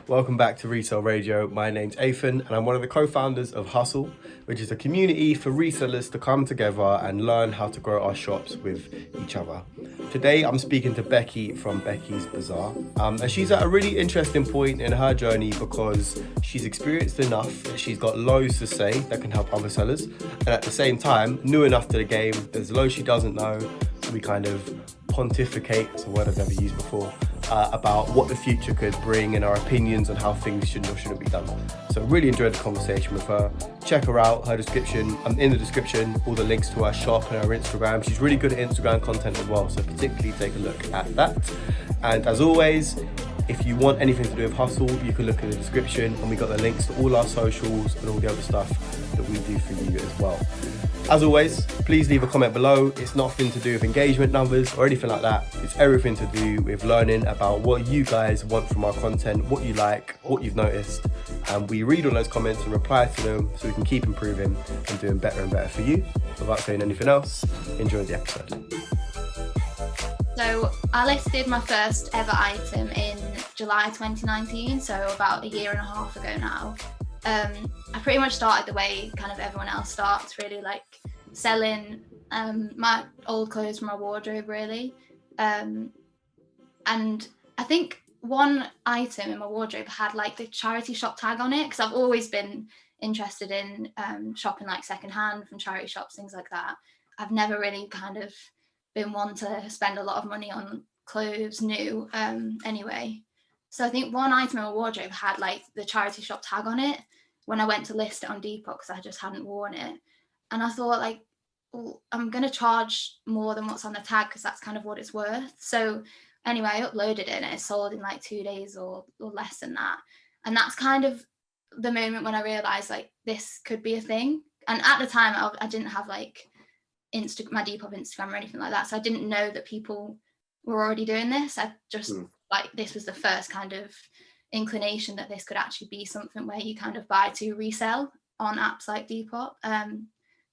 Welcome back to Resale Radio. My name's Athan and I'm one of the co-founders of Hustle, which is a community for resellers to come together and learn how to grow our shops with each other. Today I'm speaking to Becky from Becky's Bazaar, and she's at a really interesting point in her journey because she's experienced enough that she's got loads to say that can help other sellers, and at the same time new enough to the game. There's loads she doesn't know, so we kind of pontificate, it's a word I've never used before, about what the future could bring and our opinions on how things should or shouldn't be done. So really enjoyed the conversation with her. Check her out, her description, in the description, all the links to her shop and her Instagram. She's really good at Instagram content as well, so particularly take a look at that. And as always, if you want anything to do with Hustle, you can look in the description, and we got the links to all our socials and all the other stuff that we do for you as well. As always, please leave a comment below. It's nothing to do with engagement numbers or anything like that. It's everything to do with learning about what you guys want from our content, what you like, what you've noticed. And we read all those comments and reply to them so we can keep improving and doing better and better for you. Without saying anything else, enjoy the episode. So I listed my first ever item in July 2019, so about a year and a half ago now. I pretty much started the way kind of everyone else starts, really, like selling my old clothes from my wardrobe, really. And I think one item in my wardrobe had like the charity shop tag on it, because I've always been interested in shopping like secondhand from charity shops, things like that. I've never really kind of been one to spend a lot of money on clothes new anyway. So I think one item in my wardrobe had like the charity shop tag on it when I went to list it on Depop, because I just hadn't worn it. And I thought, like, well, I'm going to charge more than what's on the tag because that's kind of what it's worth. So anyway, I uploaded it and it sold in like 2 days or less than that. And that's kind of the moment when I realized like this could be a thing. And at the time I didn't have like my Depop Instagram or anything like that, so I didn't know that people were already doing this. I just like, this was the first kind of inclination that this could actually be something where you kind of buy to resell on apps like Depop.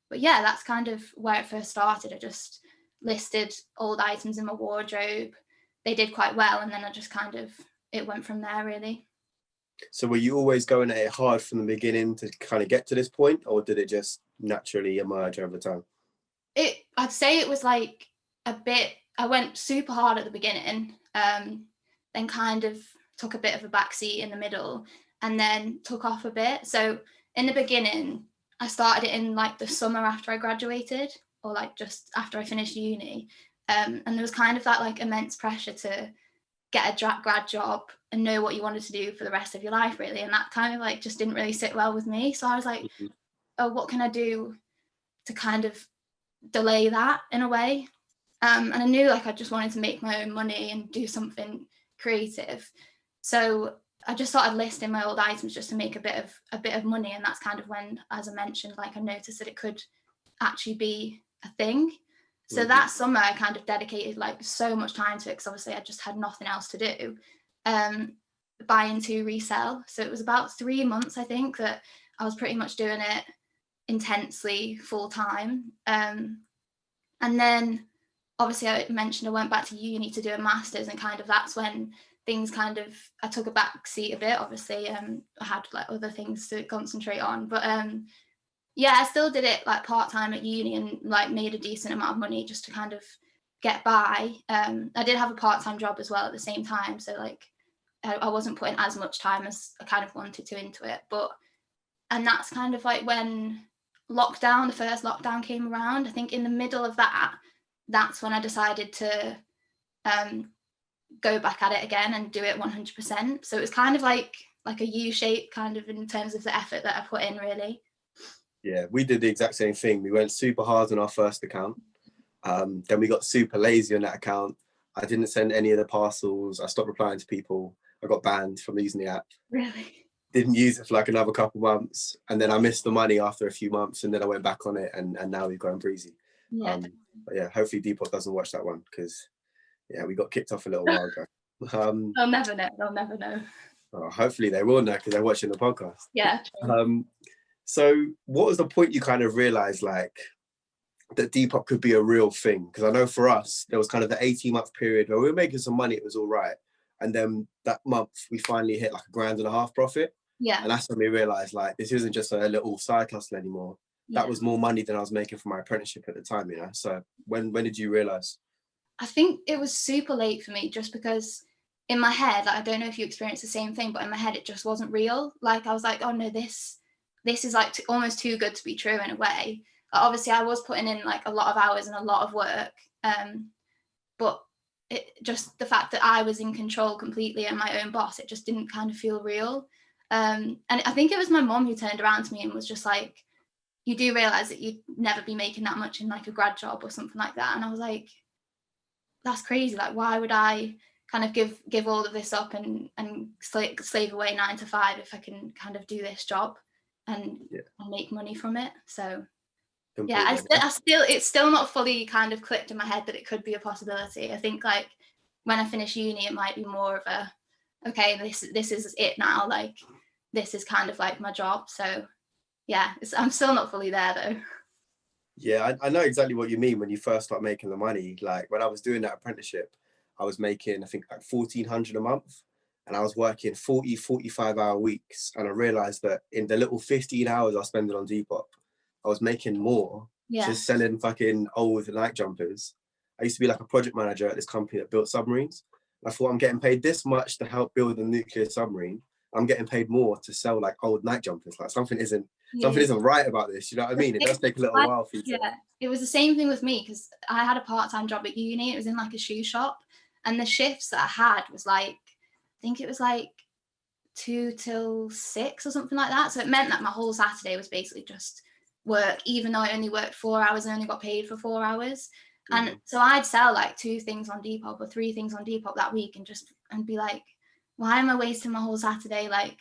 But yeah, that's kind of where it first started. I just listed old items in my wardrobe. They did quite well, and then I just kind of, it went from there, really. So were you always going at it hard from the beginning to kind of get to this point, or did it just naturally emerge over time? I'd say it was like a bit, I went super hard at the beginning, then kind of took a bit of a backseat in the middle, and then took off a bit. So in the beginning, I started it in like the summer after I graduated, or like just after I finished uni. And there was kind of that like immense pressure to get a grad job and know what you wanted to do for the rest of your life, really. And that kind of like just didn't really sit well with me. So I was like, oh, what can I do to kind of delay that in a way? And I knew like I just wanted to make my own money and do something creative. So I just started listing my old items just to make a bit of money. And that's kind of when, as I mentioned, like I noticed that it could actually be a thing. So that summer I kind of dedicated like so much time to it, because obviously I just had nothing else to do, buying to resell. So it was about 3 months, I think, that I was pretty much doing it intensely full time. And then obviously I mentioned I went back to uni to do a master's, and kind of that's when things kind of, I took a back seat a bit. Obviously I had like other things to concentrate on, but yeah, I still did it like part-time at uni and like made a decent amount of money just to kind of get by. I did have a part-time job as well at the same time, so like I wasn't putting as much time as I kind of wanted to into it. And that's kind of like when the first lockdown came around. I think in the middle of that's when I decided to go back at it again and do it 100%. So it was kind of like a U-shape kind of in terms of the effort that I put in, really. Yeah, we did the exact same thing. We went super hard on our first account. Then we got super lazy on that account. I didn't send any of the parcels. I stopped replying to people. I got banned from using the app. Really? Didn't use it for like another couple months. And then I missed the money after a few months. And then I went back on it, and now we've gone breezy. Yeah. But yeah, hopefully Depop doesn't watch that one, because yeah, we got kicked off a little while ago. They'll never know. They'll never know. Oh, hopefully they will know, because they're watching the podcast. Yeah. So what was the point you kind of realized like that Depop could be a real thing? Because I know for us, there was kind of the 18-month period where we were making some money, it was all right. And then that month we finally hit like £1.5 grand profit. Yeah. And that's when we realized like this isn't just a little side hustle anymore. That was more money than I was making for my apprenticeship at the time, you know. So when did you realize? I think it was super late for me, just because in my head, like, I don't know if you experienced the same thing, but in my head it just wasn't real. Like I was like, oh no, this is like almost too good to be true in a way. Like, obviously I was putting in like a lot of hours and a lot of work, but it just, the fact that I was in control completely and my own boss, it just didn't kind of feel real. And I think it was my mom who turned around to me and was just like, you do realize that you'd never be making that much in like a grad job or something like that. And I was like, that's crazy. Like, why would I kind of give all of this up and slave away 9 to 5 if I can kind of do this job and make money from it? So yeah, it's still not fully kind of clicked in my head that it could be a possibility. I think like when I finish uni, it might be more of a, okay, this is it now. Like this is kind of like my job. So yeah, I'm still not fully there though. Yeah, I know exactly what you mean when you first start making the money. Like when I was doing that apprenticeship, I was making, I think, like 1,400 a month, and I was working 45 hour weeks. And I realized that in the little 15 hours I spent on Depop, I was making more just selling fucking old night jumpers. I used to be like a project manager at this company that built submarines. I thought, I'm getting paid this much to help build a nuclear submarine. I'm getting paid more to sell like old night jumpers. Like something isn't right about this. You know what I mean? It does take a little while for you to... It was the same thing with me, because I had a part-time job at uni. It was in like a shoe shop, and the shifts that I had was like, I think it was like 2 till 6 or something like that. So it meant that my whole Saturday was basically just work, even though I only worked 4 hours and only got paid for 4 hours. And so I'd sell like 2 things on Depop or 3 things on Depop that week, and be like, why am I wasting my whole Saturday like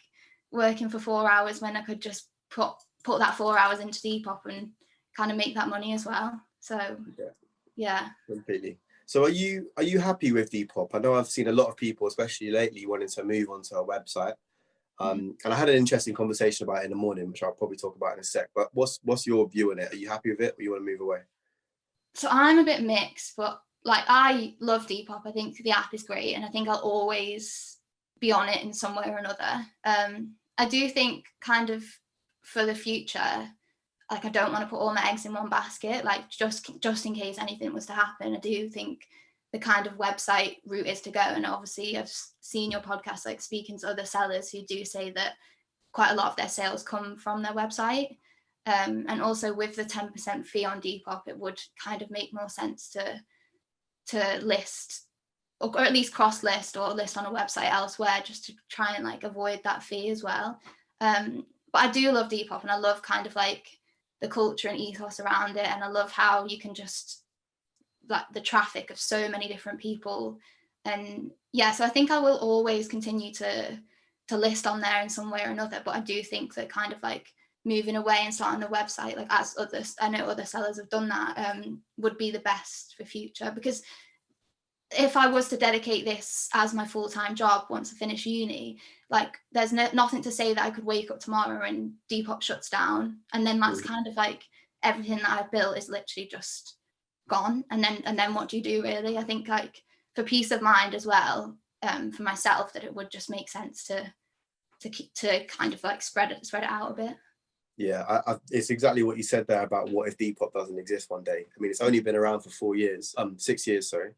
working for 4 hours when I could just put that 4 hours into Depop and kind of make that money as well? So yeah, completely. So are you happy with Depop? I know I've seen a lot of people, especially lately, wanting to move onto a website. And I had an interesting conversation about it in the morning, which I'll probably talk about in a sec. But what's your view on it? Are you happy with it, or you want to move away? So I'm a bit mixed, but like I love Depop. I think the app is great, and I think I'll always be on it in some way or another. I do think kind of for the future, like I don't want to put all my eggs in one basket. Like just in case anything was to happen, I do think the kind of website route is to go. And obviously I've seen your podcast, like speaking to other sellers who do say that quite a lot of their sales come from their website. And also with the 10% fee on Depop, it would kind of make more sense to list, or at least cross list or list on a website elsewhere, just to try and like avoid that fee as well. But I do love Depop, and I love kind of like the culture and ethos around it. And I love how you can just like the traffic of so many different people. And yeah, so I think I will always continue to list on there in some way or another. But I do think that kind of like moving away and starting a website, like as others, I know other sellers have done that, would be the best for future. Because if I was to dedicate this as my full-time job once I finish uni, like there's nothing to say that I could wake up tomorrow and Depop shuts down, and then that's kind of like everything that I've built is literally just gone. And then what do you do, really? I think like for peace of mind as well, for myself, that it would just make sense to kind of like spread it out a bit. Yeah, it's exactly what you said there about what if Depop doesn't exist one day. I mean, it's only been around for 6 years, sorry.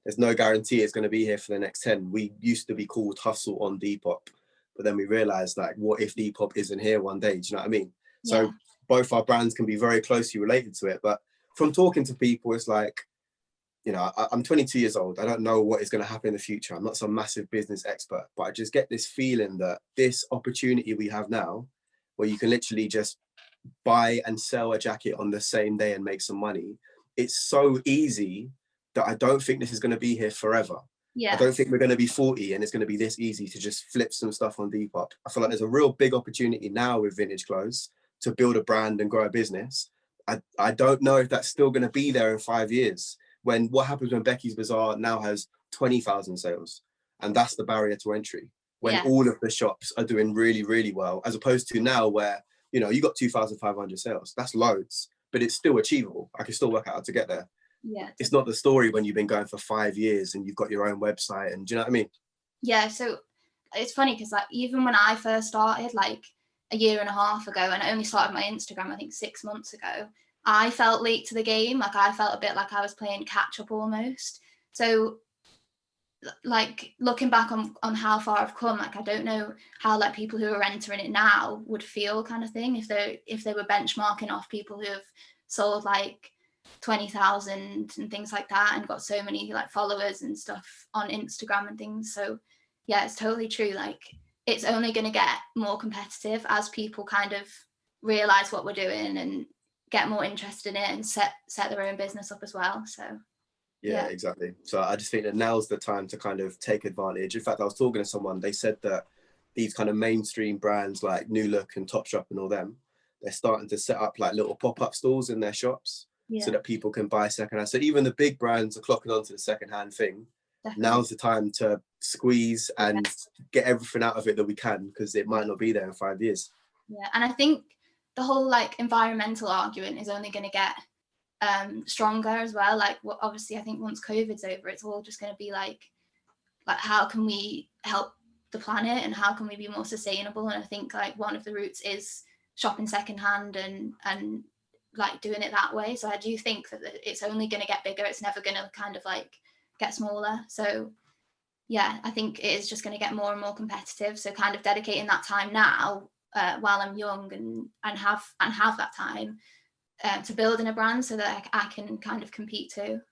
There's no guarantee it's going to be here for the next 10. We used to be called Hustle on Depop, but then we realized, like, what if Depop isn't here one day? Do you know what I mean? So both our brands can be very closely related to it. But from talking to people, it's like, you know, I'm 22 years old. I don't know what is going to happen in the future. I'm not some massive business expert, but I just get this feeling that this opportunity we have now, where you can literally just buy and sell a jacket on the same day and make some money, it's so easy that I don't think this is going to be here forever. Yeah. I don't think we're going to be 40 and it's going to be this easy to just flip some stuff on Depop. I feel like there's a real big opportunity now with vintage clothes to build a brand and grow a business. I don't know if that's still going to be there in 5 years. What happens when Becky's Bazaar now has 20,000 sales, and that's the barrier to entry, when all of the shops are doing really, really well, as opposed to now where, you know, you got 2,500 sales. That's loads, but it's still achievable. I can still work out how to get there. Yeah, it's not the story when you've been going for 5 years and you've got your own website, and do you know what I mean? Yeah, so it's funny because like even when I first started, like a year and a half ago, and I only started my Instagram, I think 6 months ago, I felt late to the game. Like I felt a bit like I was playing catch up almost. So like looking back on how far I've come, like I don't know how like people who are entering it now would feel kind of thing if they were benchmarking off people who have sold like 20,000 and things like that and got so many like followers and stuff on Instagram and things. So yeah, it's totally true. Like it's only going to get more competitive as people kind of realize what we're doing and get more interested in it and set their own business up as well. So Yeah, yeah. exactly. So I just think that now's the time to kind of take advantage. In fact, I was talking to someone, they said that these kind of mainstream brands like New Look and Topshop and all them, they're starting to set up like little pop-up stores in their shops so Yeah, that people can buy secondhand. So even the big brands are clocking onto the secondhand thing. definitely. Now's the time to squeeze Yeah. and get everything out of it that we can, because it Yeah. might not be there in 5 years. Yeah, and I think the whole like environmental argument is only going to get stronger as well. Like, well, obviously, I think once COVID's over, it's all just going to be like how can we help the planet and how can we be more sustainable? And I think like one of the routes is shopping secondhand and like doing it that way. So I do think that it's only going to get bigger. It's never going to kind of like get smaller. So yeah, I think it is just going to get more and more competitive. So kind of dedicating that time now while I'm young and have that time to building a brand so that I can kind of compete too.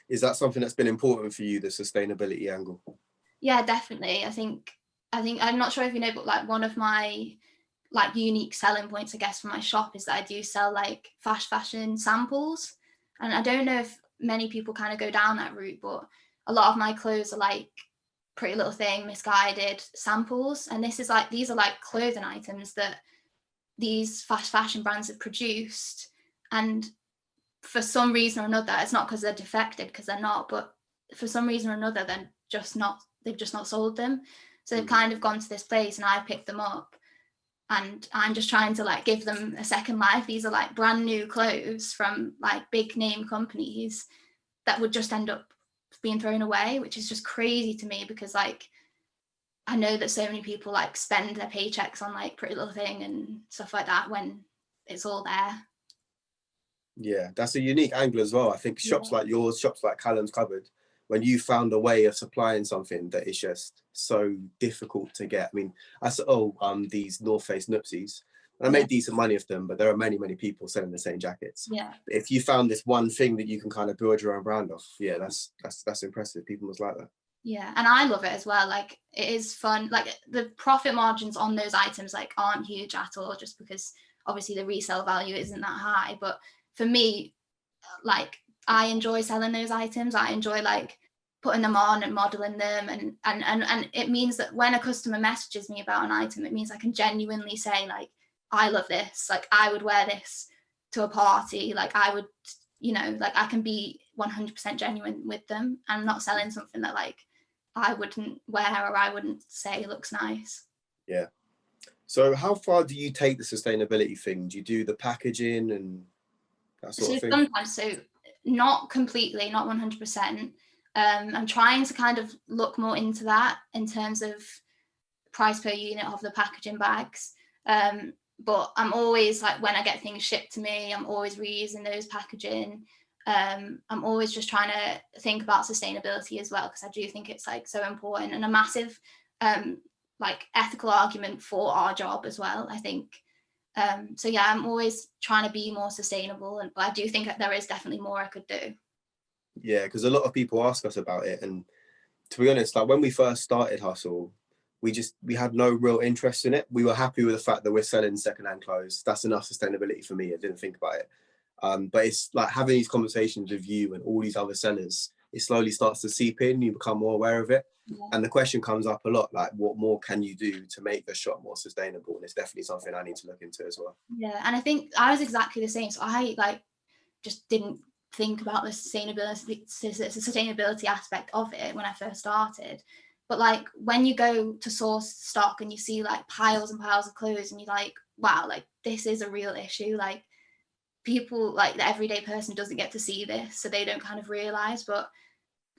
Is that something that's been important for you, the sustainability angle? Yeah, definitely. I think I'm not sure if you know, but like one of my like unique selling points, I guess, for my shop is that I do sell like fast fashion samples. And I don't know if many people kind of go down that route, but a lot of my clothes are like Pretty Little Thing, Misguided samples. And these are like clothing items that these fast fashion brands have produced. And for some reason or another, it's not because they're defected, because they're not, but for some reason or another, they've just not sold them. So they've kind of gone to this place and I picked them up and I'm just trying to like give them a second life. These are like brand new clothes from like big name companies that would just end up being thrown away, which is just crazy to me because like I know that so many people like spend their paychecks on like Pretty Little Thing and stuff like that when it's all there. Yeah, that's a unique angle as well. I think shops Yeah. like yours, shops like Callum's Cupboard, when you found a way of supplying something that is just so difficult to get. I mean, I said, these North Face Nupsies. I Yeah. made decent money of them, but there are many, many people selling the same jackets. Yeah. But if you found this one thing that you can kind of build your own brand off, yeah, that's impressive. People must like that. Yeah, and I love it as well. Like it is fun. Like the profit margins on those items like aren't huge at all, just because obviously the resale value isn't that high. But for me, like I enjoy selling those items. I enjoy like putting them on and modeling them, and it means that when a customer messages me about an item, it means I can genuinely say like I love this. Like I would wear this to a party. Like I would, like I can be 100% genuine with them. I'm not selling something that like I wouldn't wear or I wouldn't say looks nice. Yeah. So how far do you take the sustainability thing? Do you do the packaging and that sort So of thing? sometimes, so not completely, not 100%. I'm trying to kind of look more into that in terms of price per unit of the packaging bags. But I'm always like, when I get things shipped to me, I'm always reusing those packaging. I'm always just trying to think about sustainability as well, because I do think it's like so important and a massive like ethical argument for our job as well, I think. So yeah, I'm always trying to be more sustainable, but I do think that there is definitely more I could do. Yeah, because a lot of people ask us about it, and to be honest, like when we first started Hustle, we had no real interest in it. We were happy with the fact that we're selling secondhand clothes. That's enough sustainability for me. I didn't think about it. But it's like having these conversations with you and all these other sellers, it slowly starts to seep in. You become more aware of it. Yeah. And the question comes up a lot, like what more can you do to make the shop more sustainable? And it's definitely something I need to look into as well. Yeah, and I think I was exactly the same. So I like just didn't think about the sustainability aspect of it when I first started. But like when you go to source stock and you see like piles and piles of clothes and you're like, wow, like this is a real issue. Like people, like the everyday person doesn't get to see this, so they don't kind of realize. But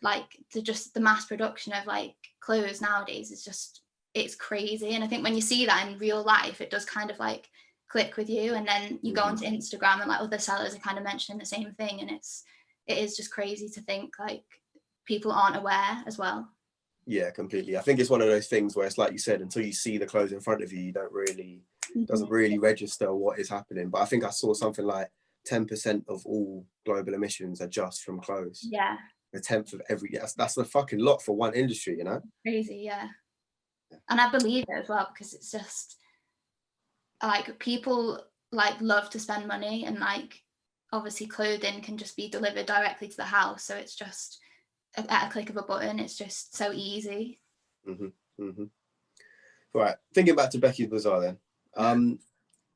like the mass production of like clothes nowadays is just, it's crazy. And I think when you see that in real life, it does kind of like click with you. And then you go onto Instagram and like other sellers are kind of mentioning the same thing, and it is just crazy to think like people aren't aware as well. Yeah, completely. I think it's one of those things where it's like you said, until you see the clothes in front of you, you don't really doesn't really register what is happening. But I think I saw something like 10% of all global emissions are just from clothes. Yeah. A tenth of every, that's a fucking lot for one industry, you know? Crazy, yeah. And I believe it as well, because it's just like people like love to spend money, and like obviously clothing can just be delivered directly to the house, so it's just at a click of a button. It's just so easy. Right, thinking back to Becky's Bazaar then.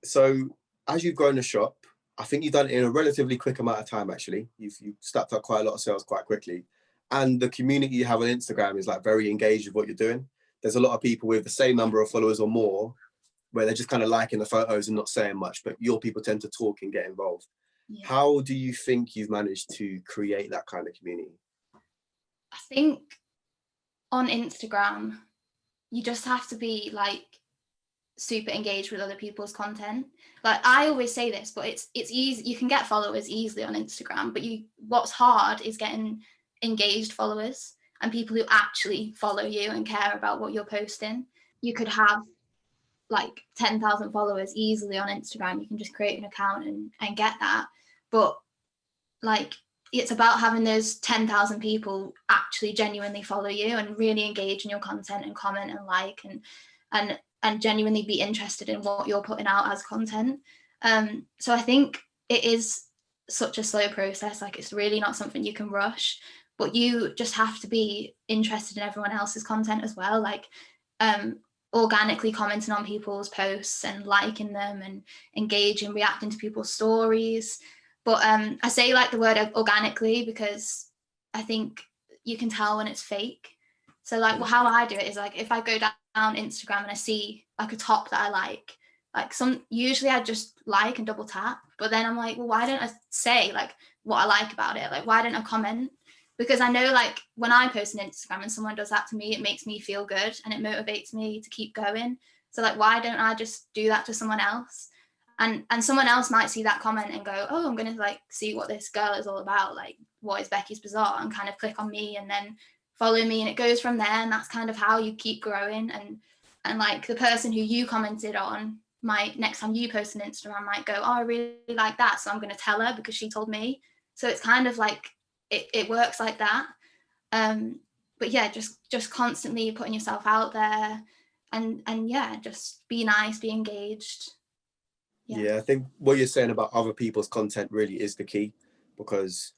So as you've grown the shop, I think you've done it in a relatively quick amount of time. Actually, you've stacked up quite a lot of sales quite quickly, and the community you have on Instagram is like very engaged with what you're doing. There's a lot of people with the same number of followers or more, where they're just kind of liking the photos and not saying much, but your people tend to talk and get involved. Yeah. How do you think you've managed to create that kind of community? I think on Instagram, you just have to be like super engaged with other people's content. Like I always say this, but it's easy. You can get followers easily on Instagram, but what's hard is getting engaged followers and people who actually follow you and care about what you're posting. You could have like 10,000 followers easily on Instagram. You can just create an account and get that. But like, it's about having those 10,000 people actually genuinely follow you and really engage in your content and comment and like and genuinely be interested in what you're putting out as content. So I think it is such a slow process. Like it's really not something you can rush, but you just have to be interested in everyone else's content as well. Like organically commenting on people's posts and liking them and engaging, reacting to people's stories. But I say like the word organically because I think you can tell when it's fake. So like how I do it is like if I go down Instagram and I see like a top that I like usually I just like and double tap, but then I'm like, well, why don't I say like what I like about it? Like why don't I comment? Because I know like when I post on Instagram and someone does that to me, it makes me feel good and it motivates me to keep going. So like why don't I just do that to someone else? And someone else might see that comment and go, oh, I'm going to like see what this girl is all about. Like, what is Becky's Bazaar? And kind of click on me and then follow me. And it goes from there. And that's kind of how you keep growing. And like the person who you commented on might, next time you post on Instagram, might go, oh, I really like that. So I'm going to tell her because she told me. So it's kind of like, it works like that. But yeah, just constantly putting yourself out there and yeah, just be nice, be engaged. Yeah, I think what you're saying about other people's content really is the key, because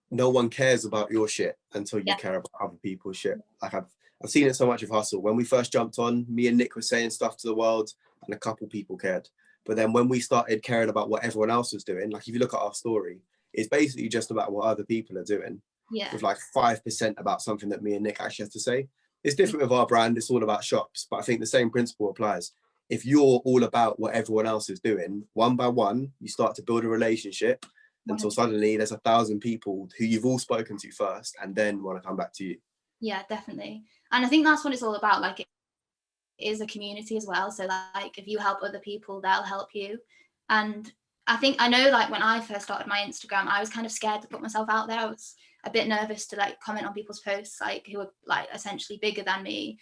no one cares about your shit until you care about other people's shit. Like I've seen it so much with Hustle. When we first jumped on, me and Nick were saying stuff to the world and a couple people cared. But then when we started caring about what everyone else was doing, like if you look at our story, it's basically just about what other people are doing. Yeah. With like 5% about something that me and Nick actually have to say. It's different with our brand. It's all about shops. But I think the same principle applies. If you're all about what everyone else is doing, one by one, you start to build a relationship until suddenly there's 1,000 people who you've all spoken to first and then want to come back to you. Yeah, definitely. And I think that's what it's all about. Like it is a community as well. So like if you help other people, they'll help you. And I know like when I first started my Instagram, I was kind of scared to put myself out there. I was a bit nervous to like comment on people's posts, like who were like essentially bigger than me.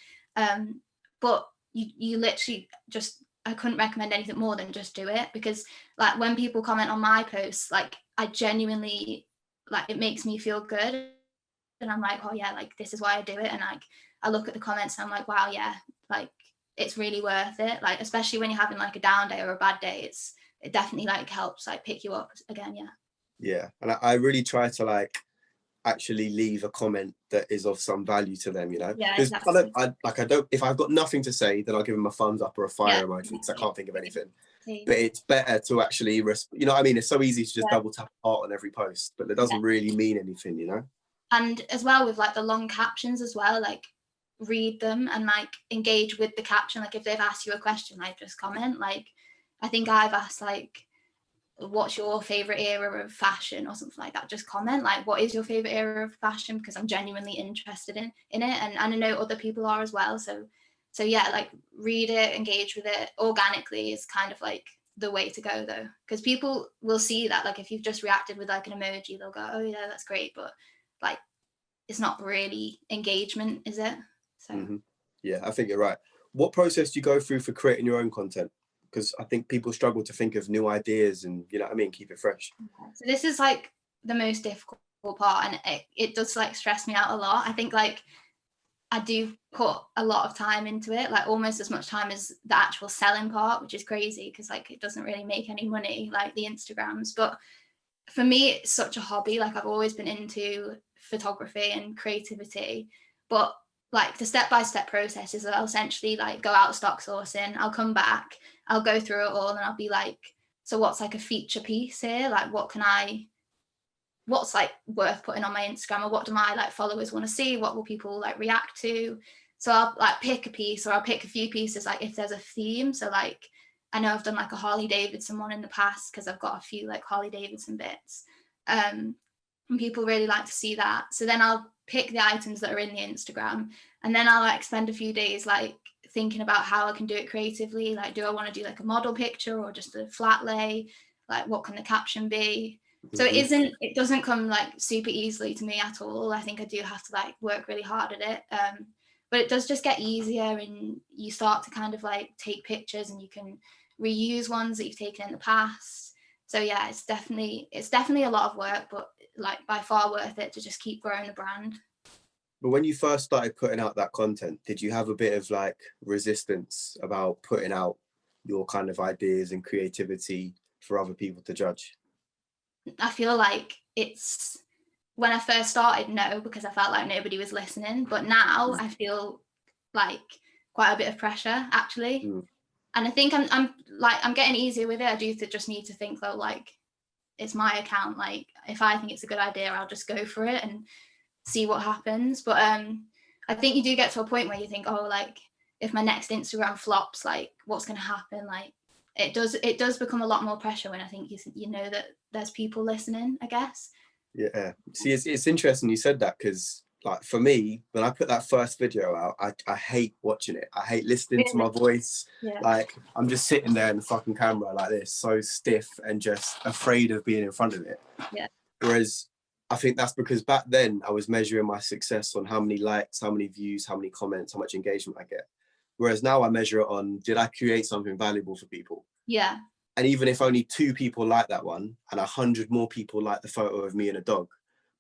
But you literally just, I couldn't recommend anything more than just do it, because like when people comment on my posts, like I genuinely, like it makes me feel good. And I'm like, oh yeah, like this is why I do it. And like I look at the comments and I'm like, wow, yeah, like it's really worth it. Like especially when you're having like a down day or a bad day, it definitely like helps like pick you up again. Yeah. And I really try to like actually leave a comment that is of some value to them, you know. Yeah, exactly. I don't if I've got nothing to say, then I'll give them a thumbs up or a fire emoji because I can't think of anything. But it's better to actually you know what I mean? It's so easy to just double tap heart on every post, but it doesn't really mean anything, you know. And as well with like the long captions as well, like read them and like engage with the caption. Like if they've asked you a question, like just comment. Like I think I've asked like what's your favorite era of fashion or something like that, just comment like, what is your favorite era of fashion, because I'm genuinely interested in it, and I know other people are as well. So yeah, like read it, engage with it organically is kind of like the way to go though, because people will see that, like if you've just reacted with like an emoji, they'll go, oh yeah, that's great, but like it's not really engagement, is it? So Yeah, I think you're right. What process do you go through for creating your own content? Because I think people struggle to think of new ideas and, you know what I mean, keep it fresh. so this is like the most difficult part, and it does like stress me out a lot. I think like I do put a lot of time into it, like almost as much time as the actual selling part, which is crazy because like it doesn't really make any money like the Instagrams. But for me, it's such a hobby. Like I've always been into photography and creativity, but like the step-by-step process is I'll essentially like go out stock sourcing, I'll come back, I'll go through it all, and I'll be like, so what's like a feature piece here? Like what's like worth putting on my Instagram, or what do my like followers want to see? What will people like react to? So I'll like pick a piece, or I'll pick a few pieces, like if there's a theme. So like I know I've done like a Harley Davidson one in the past because I've got a few like Harley Davidson bits. And people really like to see that. So then I'll pick the items that are in the Instagram, and then I'll like spend a few days like thinking about how I can do it creatively. Like, do I want to do like a model picture or just a flat lay? Like, what can the caption be? So it doesn't come like super easily to me at all. I think I do have to like work really hard at it. But it does just get easier, and you start to kind of like take pictures and you can reuse ones that you've taken in the past. So yeah, it's definitely a lot of work, but like by far worth it to just keep growing the brand. But when you first started putting out that content, did you have a bit of like resistance about putting out your kind of ideas and creativity for other people to judge? I feel like it's, when I first started, no, because I felt like nobody was listening. But now I feel like quite a bit of pressure actually. And I think I'm getting easier with it. I do just need to think though, like it's my account. Like if I think it's a good idea, I'll just go for it and see what happens. But I think you do get to a point where you think, oh, like if my next Instagram flops, like what's going to happen? Like it does become a lot more pressure when I think you know that there's people listening, I guess. Yeah. See, it's interesting you said that, because like for me, when I put that first video out, I hate watching it. I hate listening to my voice. Yeah. Like I'm just sitting there in the fucking camera like this, so stiff and just afraid of being in front of it. Yeah. Whereas I think that's because back then I was measuring my success on how many likes, how many views, how many comments, how much engagement I get. Whereas now I measure it on, did I create something valuable for people? Yeah. And even if only 2 people like that one and 100 more people like the photo of me and a dog,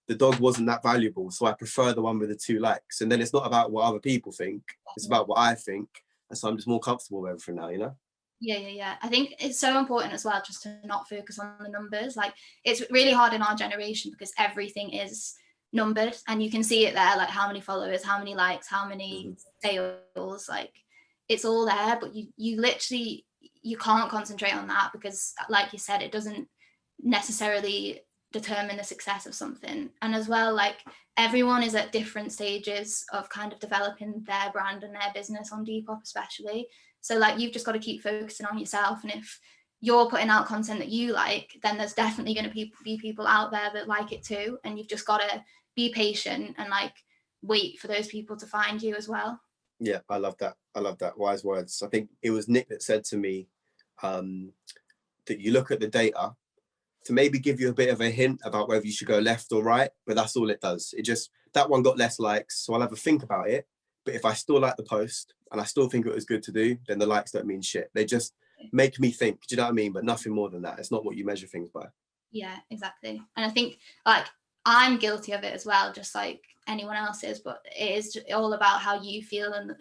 the dog wasn't that valuable. So I prefer the one with the 2 likes. And then it's not about what other people think, it's about what I think. And so I'm just more comfortable with everything now, you know? Yeah. I think it's so important as well just to not focus on the numbers. Like it's really hard in our generation because everything is numbered, and you can see it there, like how many followers, how many likes, how many sales, like it's all there, but you literally, you can't concentrate on that because like you said, it doesn't necessarily determine the success of something. And as well, like everyone is at different stages of kind of developing their brand and their business on Depop especially. So like you've just got to keep focusing on yourself, and if you're putting out content that you like, then there's definitely going to be people out there that like it too, and you've just got to be patient and like wait for those people to find you as well. Yeah, I love that. Wise words. I think it was Nick that said to me that you look at the data to maybe give you a bit of a hint about whether you should go left or right, but that's all it does. It just, that one got less likes, so I'll have a think about it. But if I still like the post and I still think it was good to do, then the likes don't mean shit. They just make me think, do you know what I mean? But nothing more than that. It's not what you measure things by. Yeah, exactly. And I think like I'm guilty of it as well, just like anyone else is, but it is all about how you feel and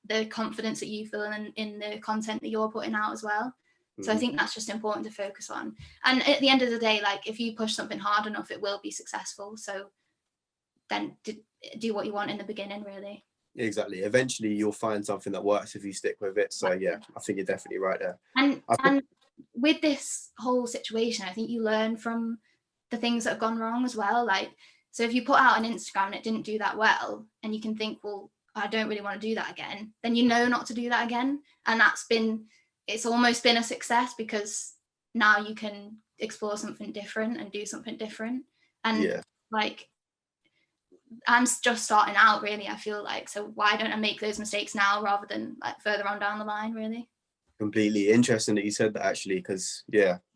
the confidence that you feel in the content that you're putting out as well. So I think that's just important to focus on. And at the end of the day, like if you push something hard enough, it will be successful. So then do what you want in the beginning, really. Exactly. Eventually you'll find something that works if you stick with it. So yeah, I think you're definitely right there. And with this whole situation, I think you learn from the things that have gone wrong as well. Like, so if you put out an Instagram and it didn't do that well, and you can think, well, I don't really want to do that again, then you know not to do that again. And it's almost been a success because now you can explore something different and do something different. And like, I'm just starting out, really, I feel like. So why don't I make those mistakes now rather than like further on down the line, really? Completely interesting that you said that, actually, because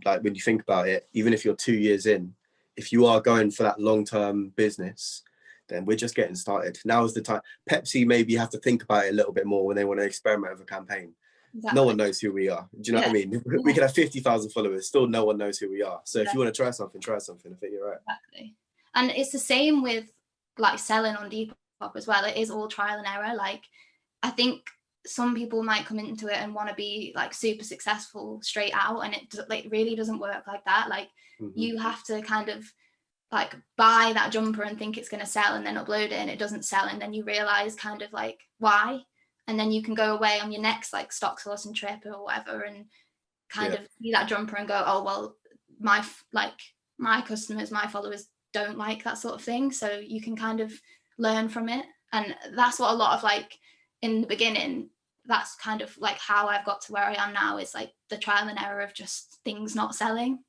like when you think about it, even if you're 2 years in, if you are going for that long-term business, then we're just getting started. Now is the time. Pepsi maybe have to think about it a little bit more when they want to experiment with a campaign. Exactly. No one knows who we are. Do you know what I mean? We could have 50,000 followers, still no one knows who we are. So if you want to try something, try something. I think you're right. Exactly. And it's the same with like selling on Depop as well. It is all trial and error. Like, I think some people might come into it and want to be like super successful straight out, and it like really doesn't work like that. Like, you have to kind of like buy that jumper and think it's going to sell, and then upload it and it doesn't sell, and then you realize kind of like why, and then you can go away on your next like stock sourcing trip or whatever and kind of see that jumper and go, oh well, my customers, my followers don't like that sort of thing. So you can kind of learn from it. And that's what a lot of like in the beginning, that's kind of like how I've got to where I am now, is like the trial and error of just things not selling.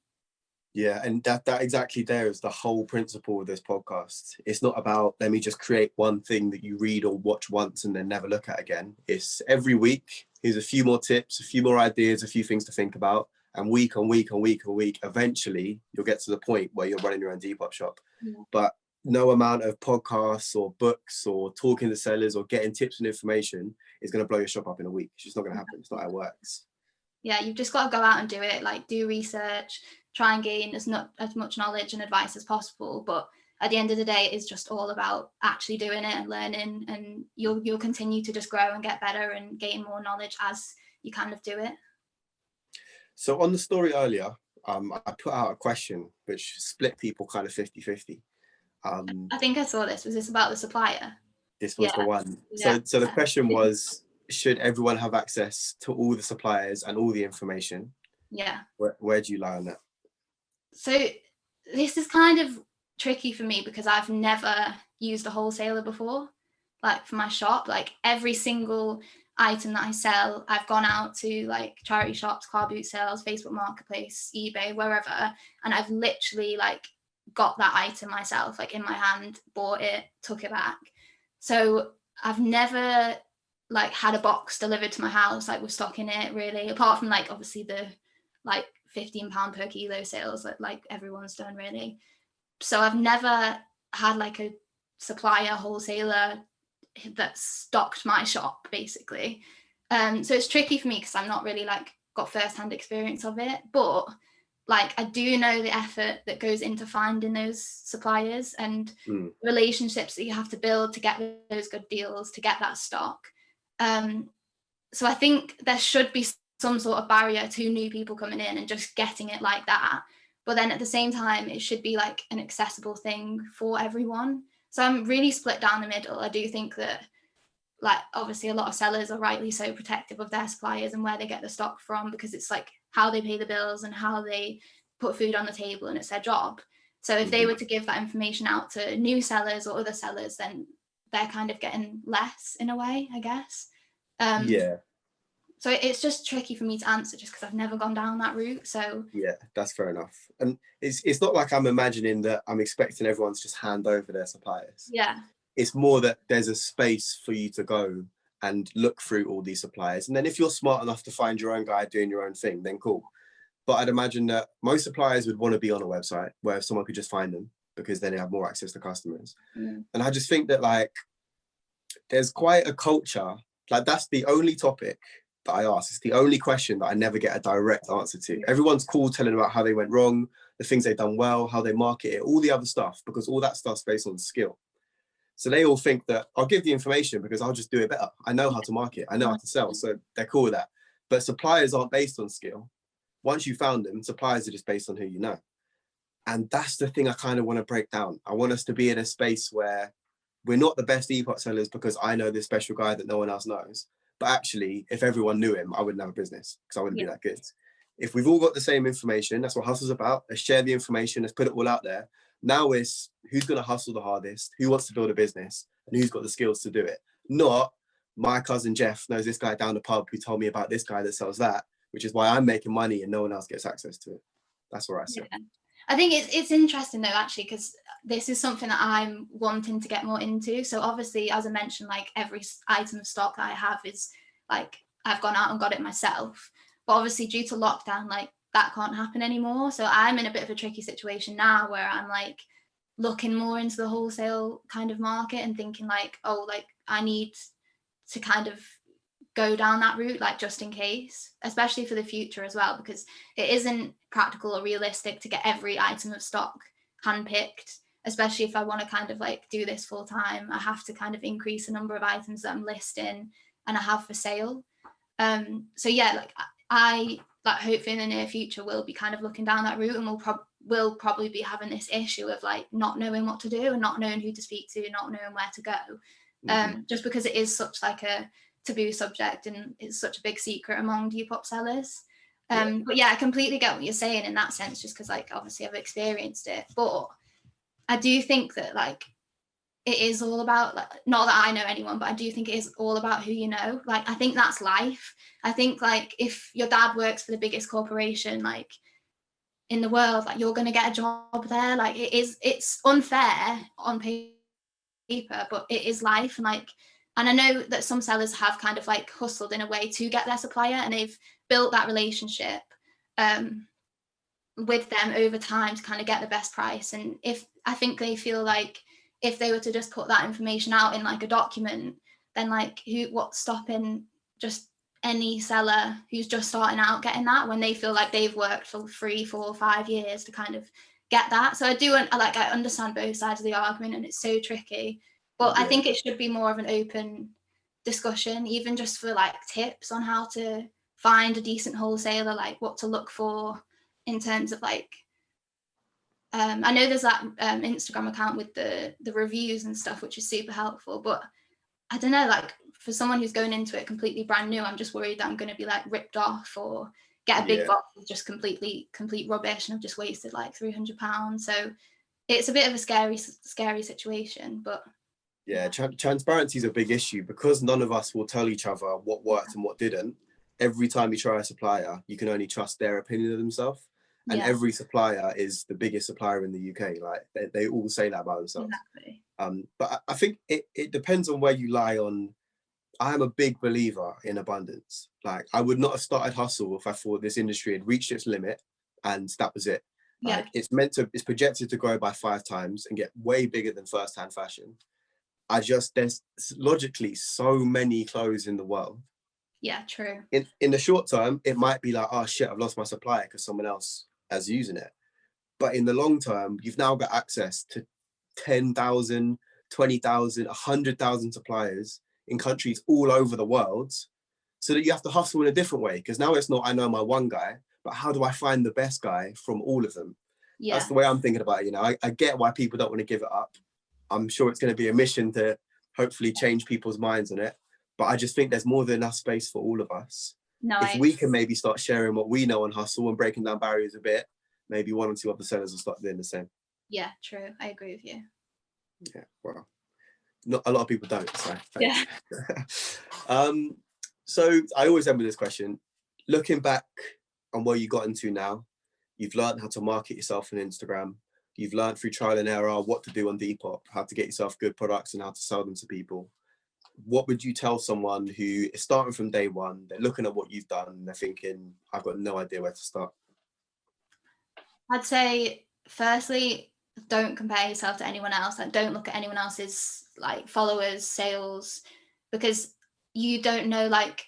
Yeah, and that exactly there is the whole principle of this podcast. It's not about, let me just create one thing that you read or watch once and then never look at again. It's every week, here's a few more tips, a few more ideas, a few things to think about. And week on week on week on week, eventually you'll get to the point where you're running your own Depop shop. But no amount of podcasts or books or talking to sellers or getting tips and information is going to blow your shop up in a week. It's just not going to happen. It's not how it works. Yeah, you've just got to go out and do it, like do research, try and gain as much knowledge and advice as possible. But at the end of the day, it's just all about actually doing it and learning, and you'll continue to just grow and get better and gain more knowledge as you kind of do it. So on the story earlier, I put out a question which split people kind of 50-50. I think I saw this. Was this about the supplier? This was the one. So the question was, should everyone have access to all the suppliers and all the information? Yeah. Where do you lie on that? So this is kind of tricky for me because I've never used a wholesaler before, like for my shop. Like every single item that I sell, I've gone out to like charity shops, car boot sales, Facebook Marketplace, eBay, wherever, and I've literally like got that item myself, like in my hand, bought it, took it back. So I've never like had a box delivered to my house like with stock in it, really, apart from like obviously the like £15 per kilo sales that like everyone's done, really. So I've never had like a supplier, wholesaler that stocked my shop, basically. So it's tricky for me because I'm not really like got first-hand experience of it, but like I do know the effort that goes into finding those suppliers and relationships that you have to build to get those good deals, to get that stock. So I think there should be some sort of barrier to new people coming in and just getting it like that. But then at the same time, it should be like an accessible thing for everyone. So I'm really split down the middle. I do think that, like, obviously a lot of sellers are rightly so protective of their suppliers and where they get the stock from, because it's like how they pay the bills and how they put food on the table, and it's their job. So if they were to give that information out to new sellers or other sellers, then they're kind of getting less in a way, I guess. So it's just tricky for me to answer just because I've never gone down that route. So yeah, that's fair enough. And it's not like I'm imagining that I'm expecting everyone to just hand over their suppliers. Yeah. It's more that there's a space for you to go and look through all these suppliers. And then if you're smart enough to find your own guy doing your own thing, then cool. But I'd imagine that most suppliers would want to be on a website where someone could just find them, because then they have more access to customers. And I just think that like there's quite a culture, like that's the only topic that I ask. It's the only question that I never get a direct answer to. Everyone's cool telling about how they went wrong, the things they've done well, how they market it, all the other stuff, because all that stuff's based on skill. So they all think that I'll give the information because I'll just do it better. I know how to market, I know how to sell, so they're cool with that. But suppliers aren't based on skill. Once you found them, suppliers are just based on who you know. And that's the thing I kind of want to break down. I want us to be in a space where we're not the best Depop sellers because I know this special guy that no one else knows. But actually, if everyone knew him, I wouldn't have a business because I wouldn't be that good. If we've all got the same information, that's what hustle's about. Let's share the information. Let's put it all out there. Now it's who's going to hustle the hardest, who wants to build a business, and who's got the skills to do it. Not my cousin Jeff knows this guy down the pub who told me about this guy that sells that. which is why I'm making money and no one else gets access to it. That's where I sit. Yeah. I think it's interesting though, actually, because this is something that I'm wanting to get more into. So obviously, as I mentioned, like every item of stock that I have is like I've gone out and got it myself. But obviously, due to lockdown, like that can't happen anymore. So I'm in a bit of a tricky situation now where I'm like looking more into the wholesale kind of market and thinking like, oh, like I need to kind of go down that route, like just in case, especially for the future as well, because it isn't practical or realistic to get every item of stock handpicked, especially if I want to kind of like do this full time. I have to kind of increase the number of items that I'm listing and I have for sale. So yeah, like I like hopefully in the near future we'll be kind of looking down that route, and we'll probably be having this issue of like not knowing what to do and not knowing who to speak to, not knowing where to go, just because it is such like a taboo subject and it's such a big secret among Depop sellers. But yeah, I completely get what you're saying in that sense, just because like obviously I've experienced it. But I do think that like it is all about, like, not that I know anyone, but I do think it is all about who you know. Like I think that's life. I think like if your dad works for the biggest corporation like in the world, like you're going to get a job there. Like it's unfair on paper, but it is life. And I know that some sellers have kind of like hustled in a way to get their supplier, and they've built that relationship with them over time to kind of get the best price. And if I think they feel like if they were to just put that information out in like a document, then like what's stopping just any seller who's just starting out getting that when they feel like they've worked for 3, 4, 5 years to kind of get that. So I understand both sides of the argument, and it's so tricky. But I think it should be more of an open discussion, even just for like tips on how to find a decent wholesaler, like what to look for in terms of like, I know there's that Instagram account with the reviews and stuff, which is super helpful. But I don't know, like for someone who's going into it completely brand new, I'm just worried that I'm going to be like ripped off or get a big box of just complete rubbish and I've just wasted like £300. So it's a bit of a scary situation, but yeah, transparency is a big issue because none of us will tell each other what worked and what didn't. Every time you try a supplier, you can only trust their opinion of themselves. And every supplier is the biggest supplier in the UK. Like they all say that about themselves. Exactly. But I think it depends on where you lie on. I am a big believer in abundance. Like I would not have started Hustle if I thought this industry had reached its limit and that was it. Like it's projected to grow by 5 times and get way bigger than first-hand fashion. There's logically so many clothes in the world. Yeah, true. In the short term, it might be like, oh shit, I've lost my supplier because someone else is using it. But in the long term, you've now got access to 10,000, 20,000, 100,000 suppliers in countries all over the world, so that you have to hustle in a different way. Because now it's not, I know my one guy, but how do I find the best guy from all of them? Yeah. That's the way I'm thinking about it. You know, I get why people don't want to give it up. I'm sure it's going to be a mission to hopefully change people's minds on it. But I just think there's more than enough space for all of us. If we can maybe start sharing what we know on Hustle and breaking down barriers a bit, maybe 1 or 2 other sellers will start doing the same. Yeah, true. I agree with you. Yeah, well, not a lot of people don't. So yeah. So I always end with this question. Looking back on where you got into now, you've learned how to market yourself on Instagram. You've learned through trial and error what to do on Depop, how to get yourself good products and how to sell them to people. What would you tell someone who is starting from day one? They're looking at what you've done and they're thinking, I've got no idea where to start. I'd say, firstly, don't compare yourself to anyone else. Like, don't look at anyone else's like followers, sales, because you don't know like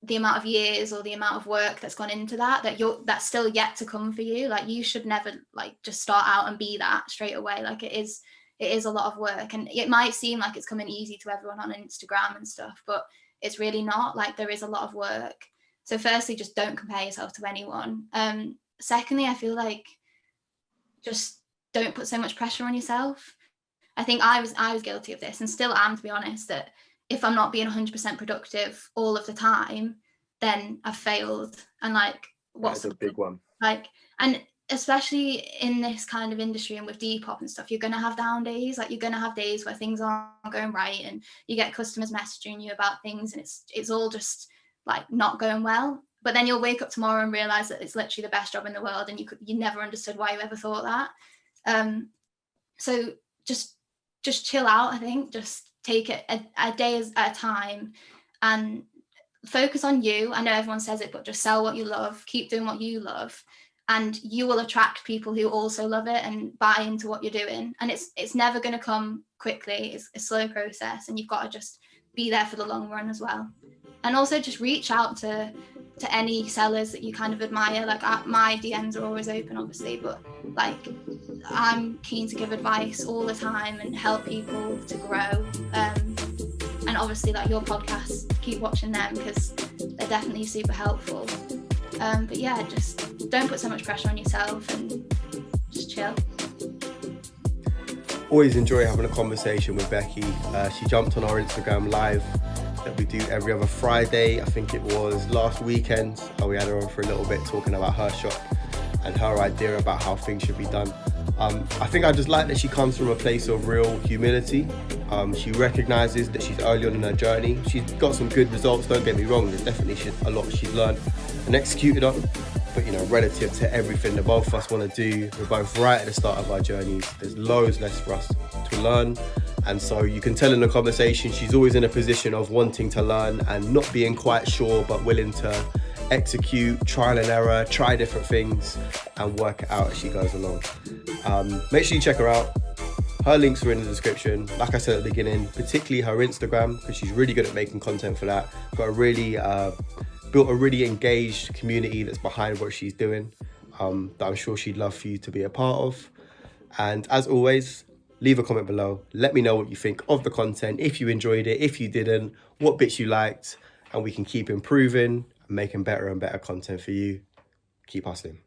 the amount of years or the amount of work that's gone into that's still yet to come for you. Like you should never like just start out and be that straight away. Like it is a lot of work, and it might seem like it's coming easy to everyone on Instagram and stuff, but it's really not. Like there is a lot of work. So firstly, just don't compare yourself to anyone. Secondly, I feel like just don't put so much pressure on yourself. I think I was guilty of this and still am, to be honest, that if I'm not being 100% productive all of the time, then I've failed. And like, what's a big one? Like, and especially in this kind of industry and with Depop and stuff, you're going to have down days. Like you're going to have days where things aren't going right and you get customers messaging you about things and it's all just like not going well. but then you'll wake up tomorrow and realize that it's literally the best job in the world, and you never understood why you ever thought that. So just chill out. I think just take it a day at a time and focus on you. I know everyone says it, but just sell what you love, keep doing what you love, and you will attract people who also love it and buy into what you're doing. And it's never going to come quickly. It's a slow process, and you've got to just be there for the long run as well. And also just reach out to any sellers that you kind of admire. Like my DMs are always open, obviously, but like I'm keen to give advice all the time and help people to grow. And obviously, like your podcast, keep watching them because they're definitely super helpful. But yeah, just don't put so much pressure on yourself and just chill. Always enjoy having a conversation with Becky. She jumped on our Instagram live that we do every other Friday. I think it was last weekend. We had her on for a little bit talking about her shop and her idea about how things should be done. I think I just like that she comes from a place of real humility. She recognises that she's early on in her journey. She's got some good results, don't get me wrong. There's definitely a lot she's learned and executed on. But relative to everything that both of us want to do, we're both right at the start of our journeys. There's loads less for us to learn. And so you can tell in the conversation, she's always in a position of wanting to learn and not being quite sure, but willing to execute, trial and error, try different things and work it out as she goes along. Make sure you check her out. Her links are in the description. Like I said at the beginning, particularly her Instagram, because she's really good at making content for that. Built a really engaged community that's behind what she's doing, that I'm sure she'd love for you to be a part of. And as always, leave a comment below. Let me know what you think of the content, if you enjoyed it, if you didn't, what bits you liked, and we can keep improving and making better and better content for you. Keep hustling.